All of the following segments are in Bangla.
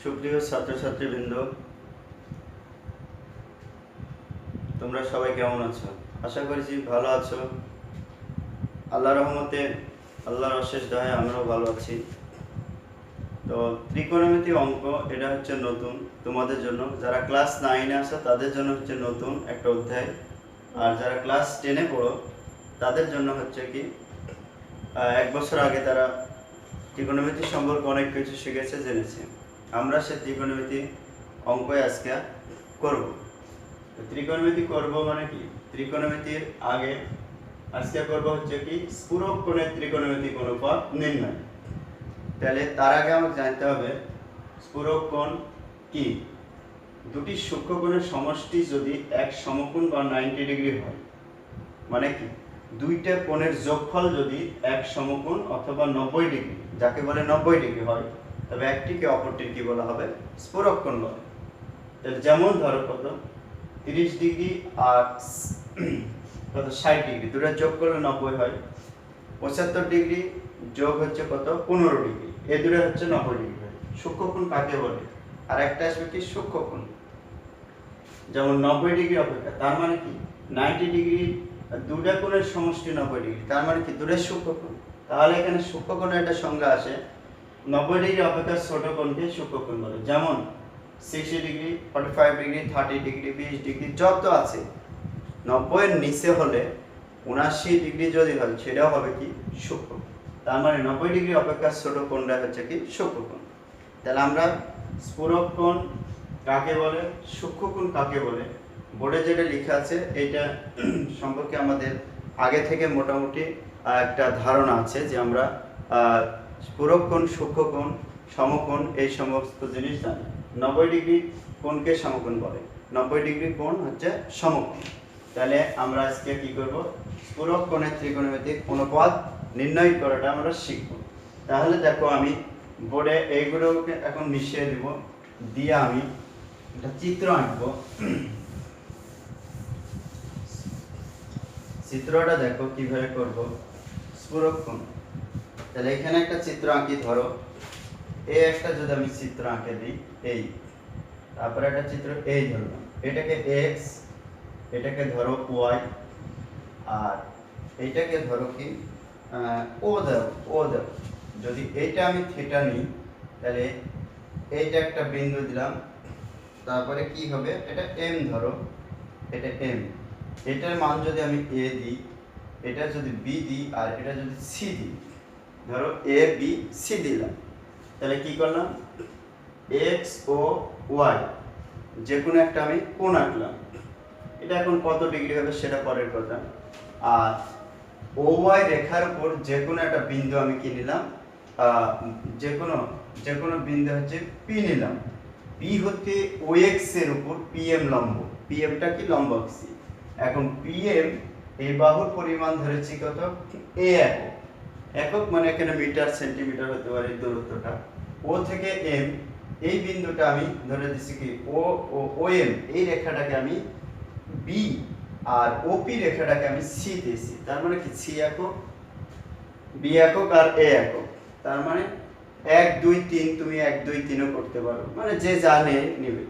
সুপ্রিয় ছাত্রছাত্রীবৃন্দ, তোমরা সবাই কেমন আছো? আশা করছি ভালো আছো। আল্লাহর রহমতে, আল্লাহর অশেষ দয়ায় আমরাও ভালো আছি। তো ত্রিকোণমিতি অঙ্ক এটা হচ্ছে নতুন তোমাদের জন্য। যারা ক্লাস 9-এ আছো তাদের জন্য হচ্ছে নতুন একটা অধ্যায়, আর যারা ক্লাস 10-এ পড়ো তাদের জন্য হচ্ছে কি 1 বছর আগে তারা ত্রিকোণমিতি সম্পর্কে অনেক কিছু শিখেছে, জেনেছে। আমরা সে ত্রিকোণমিতি অঙ্কই আজকে করব। ত্রিকোণমিতি করব মানে কি, ত্রিকোণমিতির আগে আজকে করব হচ্ছে কি স্ফুরক কোণের ত্রিকোণমিতিক অনুপাত নির্ণয়। তাহলে তার আগে আমাকে জানতে হবে স্ফুরক কোণ কি। দুটি সূক্ষ্মকোণের সমষ্টি যদি এক সমকোণ বা 90 ডিগ্রি হয়, মানে কি দুইটা কোণের যোগফল যদি এক সমকোণ অথবা 90 ডিগ্রি, যাকে বলে 90 ডিগ্রি হয়, তবে একটিকে অপরটির কি বলা হবে? স্ফুরক কোণ বলে। তাহলে যেমন ধরো কত 30 ডিগ্রি আর কত 60 ডিগ্রি, দুটো যোগ করলে 90 হয়। 75 ডিগ্রি যোগ হচ্ছে কত 15 ডিগ্রি, এই দুটো হচ্ছে 90 ডিগ্রি হয়। সূক্ষ্মকোণ কাকে বলে? আর একটা আসবে কি সূক্ষ্মকোণ। যেমন 90 ডিগ্রি অপেক্ষা, তার মানে কি 90 ডিগ্রি, দুটো কোণের সমষ্টি 90 ডিগ্রি, তার মানে কি দুটো সূক্ষ্মকোণ। তাহলে এখানে সূক্ষ্মকোণের একটা সংজ্ঞা আসে, 90 ডিগ্রি অপেক্ষা ছোট কোণকে সূক্ষ্মকোণ বলে। যেমন 60 ডিগ্রি, 45 ডিগ্রি, 30 ডিগ্রি, 20 ডিগ্রি যত আছে, 90 এর নিচে হলে 79 ডিগ্রি যদি হয় সেটাও হবে কি সূক্ষ্মকোণ। তার মানে 90 ডিগ্রি অপেক্ষা ছোট কোণটা হচ্ছে কি সূক্ষ্মকোণ। তাহলে আমরা স্ফুরক কোণ কাকে বলে, সূক্ষ্মকোণ কাকে বলে, বোর্ডে যেটা লেখা আছে এইটা সম্পর্কে আমাদের আগে থেকে মোটামুটি একটা ধারণা আছে যে আমরা স্ফুরক কোণ, সূক্ষ্মকোণ, সমকোণ এই সমস্ত জিনিস জানি। 90 ডিগ্রি কোণকে সমকোণ বলে, 90 ডিগ্রি কোণ হচ্ছে সমকোণ। তাহলে আমরা আজকে কি করব, স্ফুরক কোণের ত্রিকোণমিতিক অনুপাত নির্ণয় করাটা আমরা শিখব। তাহলে দেখো আমি বোর্ডে এইগুলোকে এখন মিশিয়ে দেব, দিয়ে আমি একটা চিত্র আঁকবো। চিত্রটা দেখো কিভাবে করব, স্ফুরক কোণ। তাহলে এখানে একটা চিত্র আঁকি, ধরো এই একটা যদি আমি চিত্র আঁকে দিই, এই তারপরে একটা চিত্র এই ধরলাম, এটাকে এক্স, এটাকে ধরো ওয়াই, আর এইটাকে ধরো কি ও দাও, ও দাও। যদি এইটা আমি থিটা নিই, তাহলে এইটা একটা বিন্দু দিলাম, তারপরে কি হবে, এটা এম ধরো, এটা এম। এটার মান যদি আমি এ দিই, এটা যদি বি দিই, আর এটা যদি সি দিই, ধরো এ বি সি দিলাম, তাহলে কি করলাম, এক্স ও ওয়াই যে কোনো একটা আমি কোণ আঁকলাম। এটা এখন কত ডিগ্রি হবে সেটা পরের কথা। আর ও ওয়াই রেখার উপর যে কোনো একটা বিন্দু আমি কি নিলাম, যে কোনো বিন্দু হচ্ছে পি নিলাম। পি হতে ও এক্স এর উপর পিএম লম্ব, পিএমটা কি লম্ব আঁকছি। এখন পিএম এই বাহুর পরিমাণ ধরেছি কত, এ একক, একক মানে এখানে মিটার সেন্টিমিটার হতে পারে দূরত্বটা। ও থেকে এম এই বিন্দুটা আমি ধরে দিচ্ছি কি ও ও এম, এই রেখাটাকে আমি বি, আর ওপি রেখাটাকে আমি সি দিয়েছি। তার মানে কি সি একক, বি একক আর এ একক। তার মানে 1 2 3 তুমি 1 2 3ও করতে পারো, মানে যে জানে নেবে।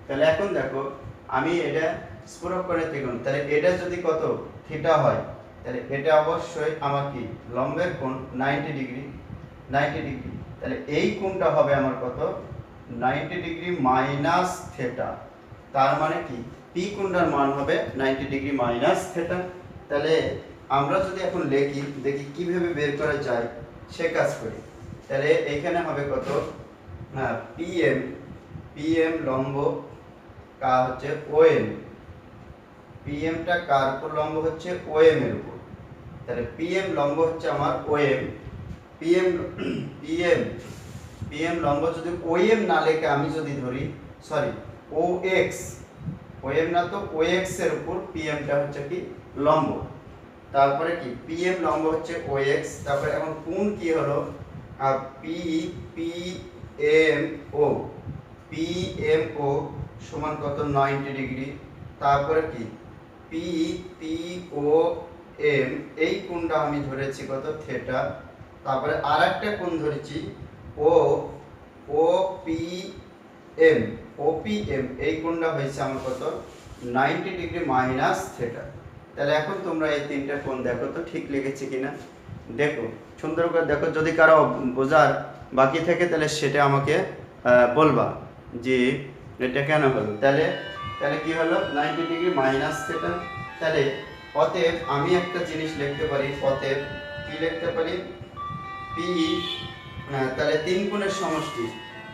তাহলে এখন দেখো আমি এটা স্ফুরক কোণের ত্রিকোণ, তাহলে এটা যদি কত থিটা হয়, তাহলে এটা অবশ্যই আমার কি লম্বের কোণ 90 ডিগ্রি, 90 ডিগ্রি। তাহলে এই কোণটা হবে আমার কত, 90 ডিগ্রি মাইনাস থিটা। তার মানে কি পি কোণটার মান হবে 90 ডিগ্রি মাইনাস থিটা। তাহলে আমরা যদি এখন লিখি, দেখি কিভাবে বের করা যায় সে কাজ করি। তাহলে এখানে হবে কত, পিএম, পিএম লম্ব কা হচ্ছে ওএম, পিএমটা কার উপর লম্ব হচ্ছে ওএম এর উপর। তাহলে পিএম লম্ব হচ্ছে আমার ওএম, পিএম পিএম পিএম লম্ব যদি ওএম না লেখে আমি যদি ধরি, সরি ও এক্স, ওএম না তো ও এক্স এর উপর পিএমটা হচ্ছে কি লম্ব। তারপরে কি পিএম লম্ব হচ্ছে ও এক্স, তারপরে এখন কোণ কি হলো, P P M O, P M O সমান কত 90 ডিগ্রি। তারপরে কি পি পি ও এম, এই কোণটা আমি ধরেছি কত থিটা। তারপরে আরেকটা কোণ ধরেছি ও ও পি এম ওপিএম এই কোণটা হয়েছে আমার কত 90 ডিগ্রি মাইনাস থিটা। তাহলে এখন তোমরা এই তিনটা কোণ দেখো তো ঠিক লিখেছি কিনা, দেখো সুন্দর করে দেখো, যদি কারো বোঝার বাকি থাকে তাহলে সেটা আমাকে বলবা যে এটা কেন হলো। তাহলে তাহলে কি হলো 90 ডিগ্রি মাইনাস থিটা। তাহলে অতএব আমি একটা জিনিস লিখতে পারি, অতএব কি লিখতে পারি পি, তাহলে তিন কোণের সমষ্টি,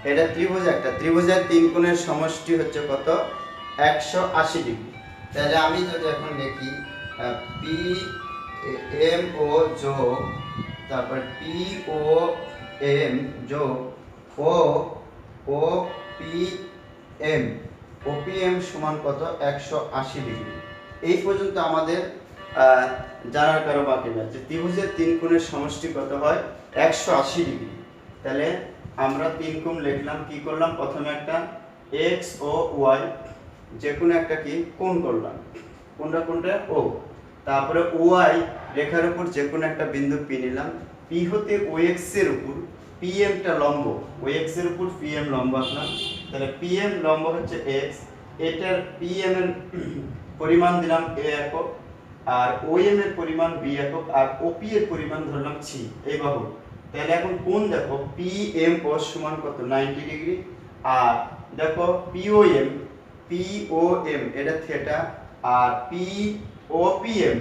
এটা ত্রিভুজ, একটা ত্রিভুজের তিন কোণের সমষ্টি হচ্ছে কত 180 ডিগ্রি। তাহলে আমি যদি এখন লিখি পি এম ও যোগ তারপর পি ও এম যোগ ও ও পি এম ওপিএম সমান কত 180 ডিগ্রি। এই পর্যন্ত আমাদের জানার কারো বাকি না যে ত্রিভুজের তিন কোণের সমষ্টি কত হয় 180 ডিগ্রি। তাহলে আমরা তিন কোণ লিখলাম, কি করলাম প্রথমে একটা এক্স ও ওয়াই যে কোনো একটা কি কোণ করলাম, কোনটা কোনটা ও, তারপরে ওয়াই রেখার উপর যে কোনো একটা বিন্দু পি নিলাম, পি হতে ও এক্স এর উপর পিএমটা লম্ব, ও এক্স এর উপর পিএম লম্ব আঁকলাম। তাহলে পিএম লম্ব হচ্ছে এক্স, এটার পিএম এর পরিমাণ দিলাম এ একক, আর ওএম এর পরিমাণ বি একক, আর ওপি এর পরিমাণ ধরলাম সি, এই বাহু। তাহলে এখন কোণ দেখো পিএম ও সমান কত 90 ডিগ্রি, আর দেখো পিওএম পিওএম এটা থিটা, আর পিওপিএম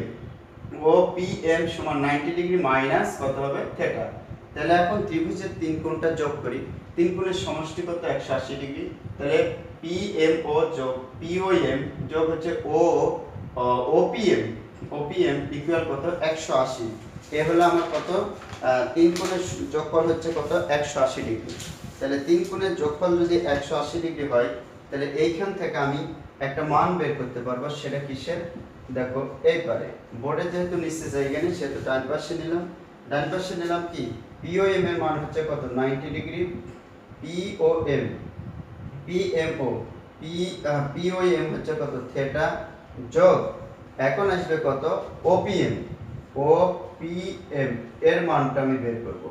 ওপিএম সমান 90 ডিগ্রি মাইনাস কত হবে থিটা। তাহলে এখন ত্রিভুজের তিন কোণটা যোগ করি, তিন কোণের সমষ্টি কত 180 ডিগ্রি। তাহলে পিএমও যোগ পিওএম যোগ হচ্ছে ও ওপিএম ওপিএম ইকুয়াল কত 180। এ হলো আমার কত তিন কোণের যোগফল হচ্ছে কত 180 ডিগ্রি। তাহলে তিন কোণের যোগফল যদি 180 ডিগ্রি হয় তাহলে এইখান থেকে আমি একটা মান বের করতে পারবো, সেটা কিসের দেখো এই পারে বোর্ডে যেহেতু নিচে জায়গা নেই সেহেতু ডান পাশে নিলাম, ডান পাশে নিলাম কি পিওএম এর মান হচ্ছে কত 90 ডিগ্রি, পিওএম পিএমও পিওএম হচ্ছে কত থিটা যোগ এখন আসবে কত ওপিএম ওপিএম এর মানটা আমি বের করব।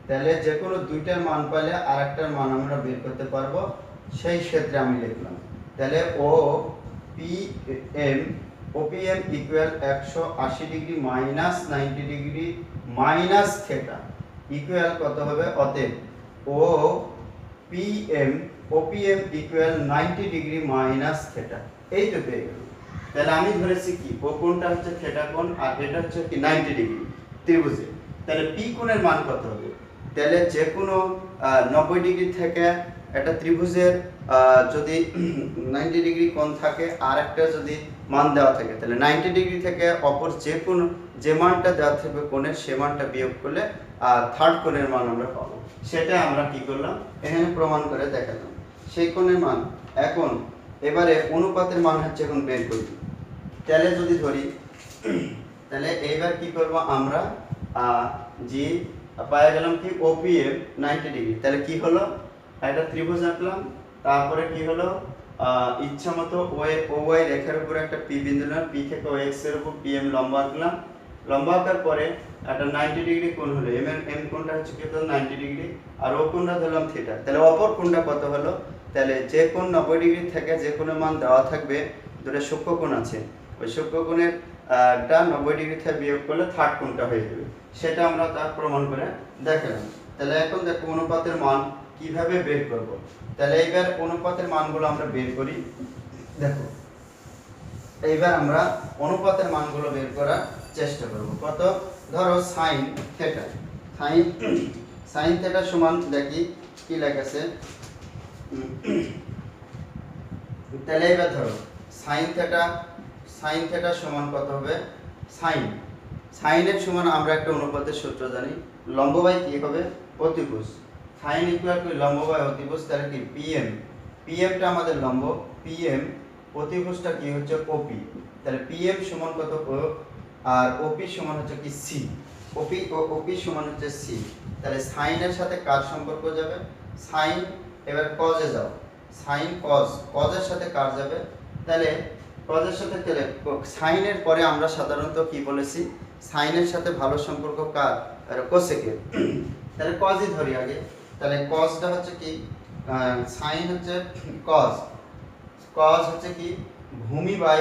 তাহলে যে কোনো দুইটার মান পাইলে আরেকটার মান আমরা বের করতে পারবো, সেই ক্ষেত্রে আমি লিখলাম। তাহলে O PM OPM equal 180 degree minus 90 degree minus theta equal কত হবে, অতএব O PM OPM equal 90 degree minus theta, এই তো পেয়ে গেল। তাহলে আমি ধরেছি কি ও কোণটা হচ্ছে থিটা কোণ আর এটা হচ্ছে কি 90 ডিগ্রি ত্রিভুজে। তাহলে পি কোণের মান কত হবে, তাহলে যে কোনো 90 ডিগ্রি থেকে একটা ত্রিভুজের যদি 90 ডিগ্রি কোণ থাকে আর একটা যদি মান দেওয়া থাকে, তাহলে 90 ডিগ্রি থেকে অপর যে কোনো যে মানটা দেওয়া থাকবে কোণের সে মানটা বিয়োগ করলে আর থার্ড কোণের মান আমরা পাবো। সেটা আমরা কি করলাম এখানে প্রমাণ করে দেখালাম সেই কোণের মান। এখন এবারে অনুপাতের মান হচ্ছে এখন বের করি। তাহলে যদি ধরি তাহলে এইবার কি করব আমরা জি পাওয়া গেলাম কি ওপিএম 90 ডিগ্রি। তাহলে কি হলো একটা ত্রিভুজ আঁকলাম, তারপরে কি হলো ইচ্ছা মতো ওয়াই রেখার উপর একটা পি বিন্দু নিলাম, পি থেকে ও এক্স এর উপর পিএম লম্ব আঁকলাম, লম্ব আঁকার পরে একটা 90 ডিগ্রি কোণ হলো, এম কোণটা হচ্ছে কত 90 ডিগ্রি আর ও কোণটা ধরলাম থিটা। তাহলে অপর কোণটা কত হলো, তাহলে যে কোণ 90 ডিগ্রি থেকে যে কোনো মান দেওয়া থাকবে, দুটো সূক্ষ্ম কোণ আছে, ওই সূক্ষ্ম কোণের টা 90 ডিগ্রি থেকে বিয়োগ করলে থার্ড কোণটা হয়ে যাবে, সেটা আমরা তার প্রমাণ করে দেখালাম। তাহলে এখন দেখো অনুপাতের মান কিভাবে বের করব। তাহলে এইবার অনুপাতের মানগুলো আমরা বের করি। দেখো এইবার আমরা অনুপাতের মানগুলো বের করার চেষ্টা করব। কত ধরো sin থিটা, sin থিটা সমান দেখি কি লেখা আছে। তাহলে এবার ধরো sin থিটা সমান কত হবে, sin এর সমান আমরা একটা অনুপাতের সূত্র জানি, লম্ব বাই কি হবে অতিভুজ, sin ইকুয়াল টু লম্ব বাই অতিভুজ। তাহলে কি পিএমটা আমাদের লম্ব, পিএম অতিভুজটা কি হচ্ছে ওপি, তাহলে পিএম সমান কত আর ওপি সমান হচ্ছে কি সি, ওপি সমান হচ্ছে সি। তাহলে sin এর সাথে কার সম্পর্ক যাবে, sin এবার cos এ যাও, sin cos এর সাথে কার যাবে, তাহলে cos এর সাথে তাহলে sin এর পরে আমরা সাধারণত কি বলেছি sin এর সাথে ভালো সম্পর্ক কার আর cosec এর। তাহলে cos ই ধরি আগে, তাহলে cosটা হচ্ছে কি সাইন হচ্ছে কজ, কজ হচ্ছে কি ভূমি বাই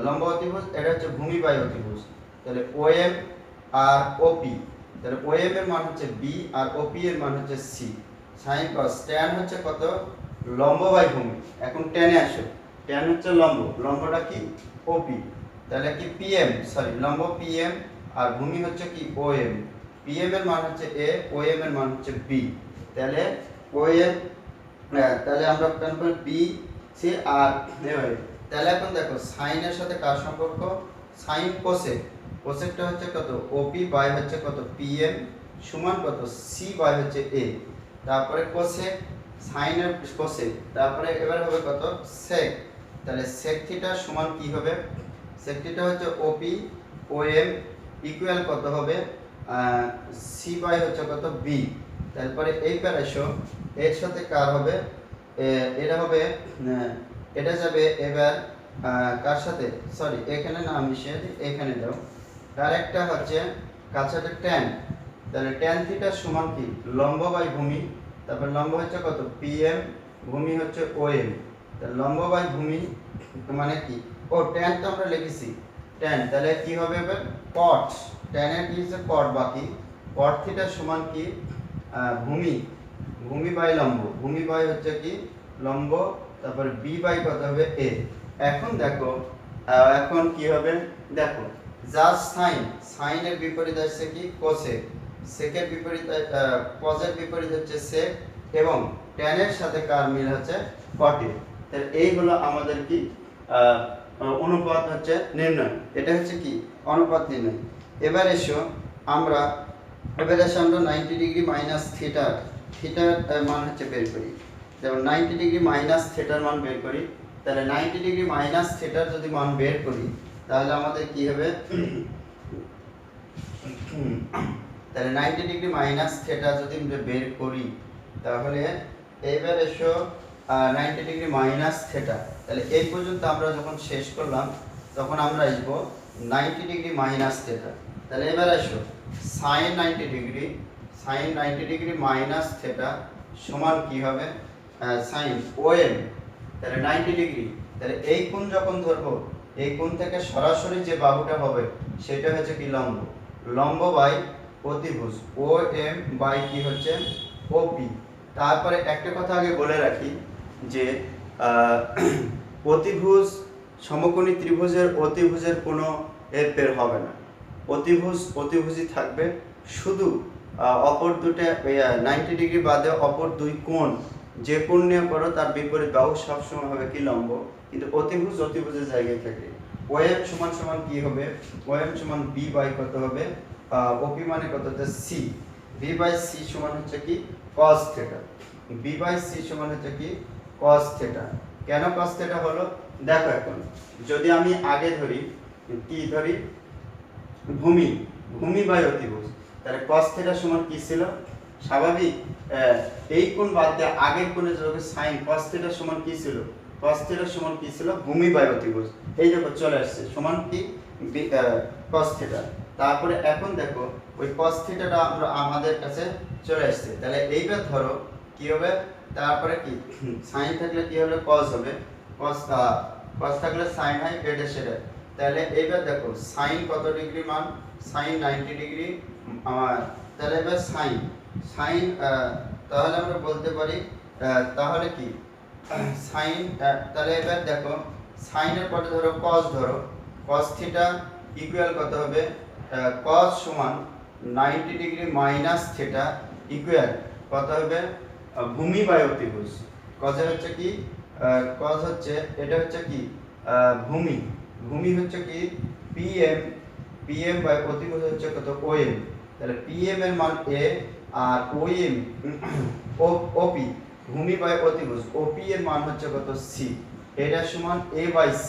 লম্ব অতিভুজ, এটা হচ্ছে ভূমি বাই অতিভুজ। তাহলে ওএম আর ওপি, তাহলে ওএম এর মান হচ্ছে বি আর ওপি এর মান হচ্ছে সি। সাইন কজ ট্যান হচ্ছে কত লম্ব বাই ভূমি। এখন ট্যানে আসো, ট্যান হচ্ছে লম্ব, লম্বটা কি ওপি, তাহলে কি পিএম সরি লম্ব পিএম আর ভূমি হচ্ছে কি ওএম। পিএম এর মান হচ্ছে এ, ওএম এর মান হচ্ছে বি। তাহলে ওএম তাহলে আমরা পেন বি সি আর এভাবে। তাহলে এখন দেখো সাইনের সাথে কার সম্পর্ক, সাইন কোসেক, কোসেকটা হচ্ছে কত ওপি বাই হচ্ছে কত পিএম সমান কত সি বাই হচ্ছে এ। তারপরে কোসেক সাইনের কোসেক, তারপরে এবার হবে কত সেক। তাহলে সেক থিটা সমান কি হবে, সেক থিটা হচ্ছে ওপি ওএম ইকুয়াল কত হবে সি বাই হচ্ছে কত বি। তারপরে এই প্যারাশো এর সাথে কার হবে, এটা হবে এটা যাবে এবার কার সাথে সরি এখানে না মিশিয়ে দিই, এখানে দাও। তার একটা হচ্ছে কাছাতে ট্যান, তাহলে ট্যান থিটা সমান কি লম্ব বাই ভূমি, তারপর লম্ব হচ্ছে কত পিএম, ভূমি হচ্ছে ওএম। তাহলে লম্ব বাই ভূমি মানে কি ও ট্যান তো আমরা লিখেছি ট্যান, তাহলে কি হবে এবার কট, ট্যানের কি হচ্ছে কট, বাকি কট থিটা সমান কি ভূমি, ভূমি বাই লম্ব, ভূমি বাই হচ্ছে কি লম্ব, তারপরে বি বাই কত হবে এ। এখন দেখো এখন কি হবে দেখো জাস্ট সাইন, সাইনের বিপরীত হচ্ছে কি কোসেক, সেকের বিপরীত কজের বিপরীত হচ্ছে সেক এবং ট্যানের সাথে কার মিল হচ্ছে কটে। তাহলে এইগুলো আমাদের কি অনুপাত হচ্ছে নির্ণয়, এটা হচ্ছে কি অনুপাত নির্ণয়। এবার এসো আমরা 90 ডিগ্রি মাইনাস থিটার, থিটার মান হচ্ছে বের করি। যেমন 90 ডিগ্রি মাইনাস থিটার মান বের করি, তাহলে 90 ডিগ্রি মাইনাস থিটার যদি মান বের করি তাহলে আমাদের কি হবে তাহলে 90 ডিগ্রি মাইনাস থিটা যদি আমরা বের করি তাহলে এবার এসো 90 ডিগ্রি মাইনাস থিটা। তাহলে এই পর্যন্ত আমরা যখন শেষ করলাম তখন আমরা আসবো 90 ডিগ্রি মাইনাস থিটা। তাহলে এবার আসো sine 90 degree, sine 90 degree minus theta সমান কি হবে সাইন ওএম, তাহলে 90 ডিগ্রি। তাহলে এই কোণ যখন ধরবো এই কোণ থেকে সরাসরি যে বাহুটা হবে সেটা হচ্ছে কি লম্ব, লম্ব বাই অতিভুজ ওএম বাই কি হচ্ছে ওপি। তারপরে একটা কথা আগে বলে রাখি যে অতিভুজ সমকোণী ত্রিভুজের অতিভুজের কোনো এর হবে না, অতিভুজ অতিভুজই থাকবে, শুধু অপর দুটো 90 ডিগ্রি বাদে অপর দুই কোণ যে কোণ নিয়ে করো তার বিপরীত বাহু সবসময় হবে কি লম্ব, কিন্তু অতিভুজ অতিভুজের জায়গায় থাকে। ওএম সমান সমান কি হবে, ওএম সমান বি বাই কত হবে ওপি মানে কত হচ্ছে সি, বি বাই সি সমান হচ্ছে কি cos theta, B by C সমান হচ্ছে কি cos থিটা। কেন cos থিটা হলো দেখো, এখন যদি আমি আগে ধরি কি ধরি ভূমি, ভূমি বাই অতিভুজ, তাহলে cos থিটা সমান কি ছিল স্বাভাবিক এই কোণ বাদ দিয়ে আগের কোণে যদি sin cos থিটা সমান কি ছিল, cos থিটা সমান কি ছিল ভূমি বাই অতিভুজ। এই দেখো চলে আসছে সমান কি cos থিটা। তারপরে এখন দেখো ওই cos থিটাটা আমরা আমাদের কাছে চলে আসছে, তাহলে এইবার ধরো কি হবে তারপরে কি sin থাকলে কি হবে cos হবে, cos থাকলে sin হয় এটা সেটা। তাহলে এইবার দেখো sin কত ডিগ্রি মান, sin 90 ডিগ্রি তাহলে এবার sin তাহলে আমরা বলতে পারি তাহলে কি sin তাহলে এবার দেখো sin এর পরে ধরো cos থিটা ইকুয়াল কত হবে cos সমান 90 ডিগ্রি মাইনাস থিটা ইকুয়াল কত হবে ভূমি বাই অতিভুজ। cos এর হচ্ছে কি cos হচ্ছে এটা হচ্ছে কি ভূমি, ভূমি হচ্ছে কি pm বাই অতিভুজ হচ্ছে কত ওএম। তাহলে pm এর মান a আর ওএম OP ভূমি বাই অতিভুজ OP এর মান হচ্ছে কত c, এটা সমান a বাই c।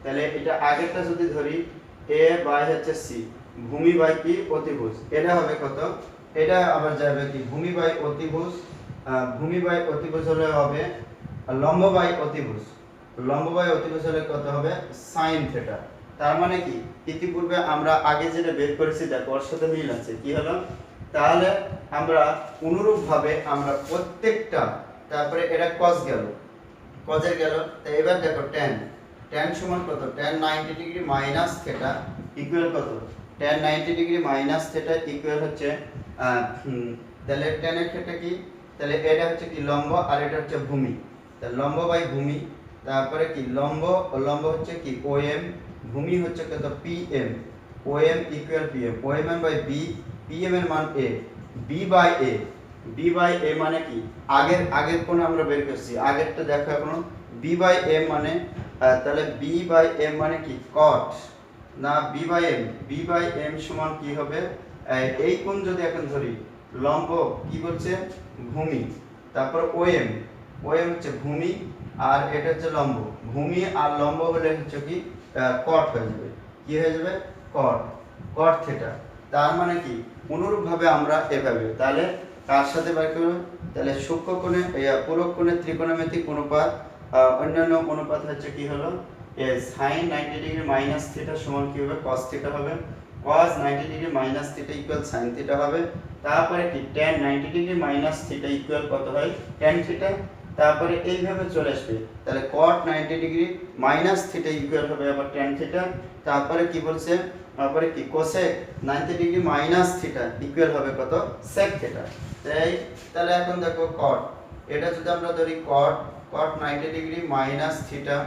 তাহলে এটা আগেরটা যদি ধরি a বাই হচ্ছে c, ভূমি বাই কি অতিভুজ, এটা হবে কত, এটা আবার যাবে কি ভূমি বাই অতিভুজ, ভূমি বাই অতিভুজ হলে হবে লম্ব বাই অতিভুজ, লম্ব বাই অতিভুজ হলে কত হবে sin থিটা। তার মানে কি ইতিপূর্বে আমরা আগে যেটা বের করেছি দেখো ওর সাথে মিল আছে কি হলো, তাহলে আমরা অনুরূপভাবে আমরা তারপরে এটা cos গেল, cos-এর গেল। তো এবার দেখো tan, tan সমান কত, tan 90 degree minus theta equal কত, tan 90 degree minus theta equal হচ্ছে তাহলে tan এর ক্ষেত্রে কি, তাহলে এটা হচ্ছে কি লম্ব আর এটা হচ্ছে ভূমি, তাহলে লম্ব বাই ভূমি, তারপরে কি লম্ব হচ্ছে কি OM, ভূমি হচ্ছে কত PM, OM equal PM, OM by B, PM এর মান A, B বাই A মানে কি আগের কোণ আমরা বের করছি, আগেরটা দেখো এখনো B বাই M মানে তাহলে B বাই M মানে কি cot না B বাই M সমান কি হবে, এই কোণ যদি এখন ধরি লম্ব কি বলছে ভূমি, তারপর OM হচ্ছে ভূমি আর এটা হচ্ছে লম্ব, ভূমি আর লম্ব হলে হচ্ছে কি cot হয়ে যাবে, কি হয়ে যাবে cot থিটা। তার মানে কি অনুরূপভাবে আমরা এভাবে তাহলে কার সাথে বের করব, তাহলে সূক্ষ্ম কোণে পূরক কোণের ত্রিকোণমিতিক অনুপাত, অন্যান্য অনুপাত হচ্ছে কি হলো sin 90 ডিগ্রি মাইনাস থিটা সমান কি হবে cos থিটা হবে, cos 90 degree minus theta equal sin theta হবে। তারপরে কি tan 90 degree minus theta equal কত হয় tan থিটা, তারপরে এইভাবে চলে আসবে, তাহলে cot 90 degree minus theta equal হবে আবার tan থিটা, তারপরে কি বলছে, তারপরে কি cosec 90 degree minus theta equal হবে কত sec থিটা। তাহলে এখন দেখো cot, এটা যদি আমরা ধরি cot 90 ডিগ্রি মাইনাস থিটা,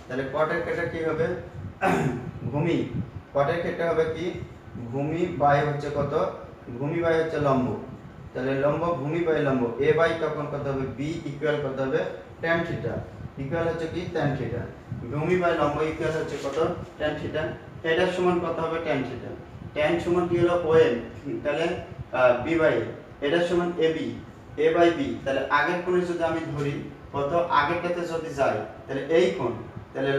তাহলে cot এর ক্ষেত্রে কি হবে ভূমি, cot এর ক্ষেত্রে হবে কি ভূমি বাই হচ্ছে কত, ভূমি বাই হচ্ছে লম্ব, তাহলে লম্ব ভূমি বাই লম্ব a বাই তখন কত হবে b ইকুয়াল কত হবে tan থিটা ইকুয়াল হচ্ছে কি tan থিটা, ভূমি বাই লম্ব ইকুয়াল হচ্ছে কত tan থিটা, এটা সমান কত হবে tan থিটা, tan সমান কি হলো OM, তাহলে b বাই এটা সমান AB, a বাই b, তাহলে আগের কোণে যদি আমি ধরি কত আগেরটাতে যদি যাই তাহলে এই কোণ, তাহলে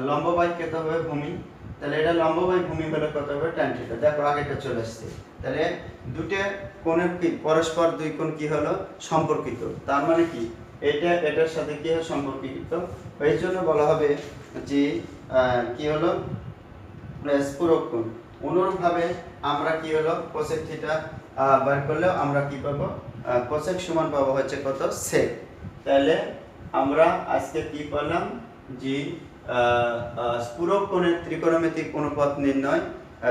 লম্ব বাই কত হবে ভূমি, তাহলে এটা লম্ব বাই ভূমি হলে কত হবে tan থিটা, দেখো আগেরটা চলে আসছে, তাহলে দুটো কোণের কি পরস্পর দুই কোণ কি হলো সম্পর্কিত, তার মানে কি এটা এটার সাথে কি হয় সম্পর্কিত, এই জন্য বলা হবে যে কি হলো স্ফুরক কোণ। অনুরূপভাবে আমরা কি হলো cosec থিটা বের করলেও আমরা কি পাবো cosec সমান পাবো হচ্ছে কত sec। তাহলে আমরা আজকে কি পেলাম যে স্ফুরক কোণের ত্রিকোণমিতিক অনুপাত নির্ণয়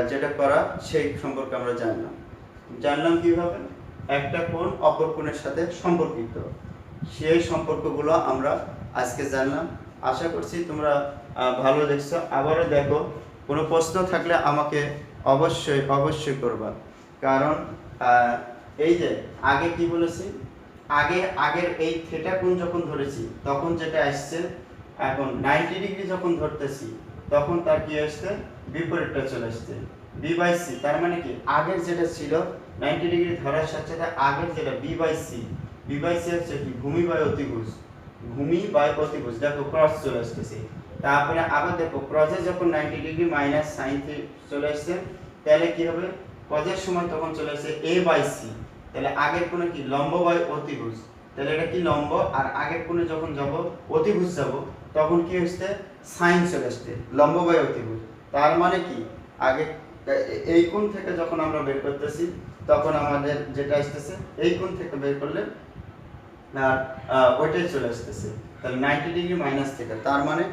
যেটা করা সেই সম্পর্কে আমরা জানলাম কিভাবে একটা কোণ অপর কোণের সাথে সম্পর্কিত, সেই সম্পর্কগুলো আমরা আজকে জানলাম। আশা করছি তোমরা ভালো দেখছো, আবারও দেখো, কোনো প্রশ্ন থাকলে আমাকে অবশ্যই করবা, কারণ এই যে আগে কি বলেছি, আগের এই থিটা কোণ যখন ধরেছি তখন যেটা আসছে, এখন 90 ডিগ্রি যখন ধরতেছি তখন তার কি আসছে বিপরীতটা চলে আসছে b বাই c, তার মানে কি আগের যেটা ছিল 90 ডিগ্রি ধরার সাথে সাথে আগের যেটা b বাই c হচ্ছে কি ভূমি বাই অতিভুজ, দেখো ক্রস চলে আসছে, তারপরে আবার দেখো ক্রসে যখন 90 ডিগ্রি মাইনাস sin চলে আসছে, তাহলে কি হবে cos-এর সময় তখন চলে আসছে a বাই c, তাহলে আগের কোণে কি লম্ব বাই অতিভুজ, তাহলে এটা কি লম্ব আর আগের কোণে যখন যাব অতিভুজ যাব তখন কি হচ্ছে sin চলে আসছে লম্ব বাই অতিভুজ, তার মানে কি আগে এই কোণ থেকে যখন আমরা বের করতেছি তখন আমাদের যেটা আসতেছে এই কোণ থেকে বের করলে আর ওইটাই চলে আসতেছে, তাহলে 90 ডিগ্রি মাইনাস থিটা, তার মানে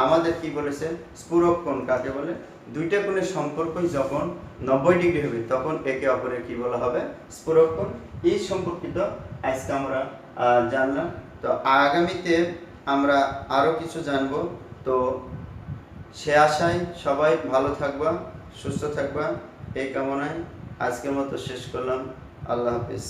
আমাদের কি বলেছে স্ফুরক কোণ কাকে বলে, দুইটা কোণের সম্পর্কই যখন 90 ডিগ্রি হবে তখন একে অপরের কি বলা হবে স্ফুরক কোণ। এই সম্পর্কিত আজকে আমরা জানলাম, তো আগামীতে আমরা আরো কিছু জানবো, তো সে আশায় সবাই ভালো থাকবা, সুস্থ থাকবা, এই কামনায় আজকের মতো শেষ করলাম। আল্লাহ হাফেজ।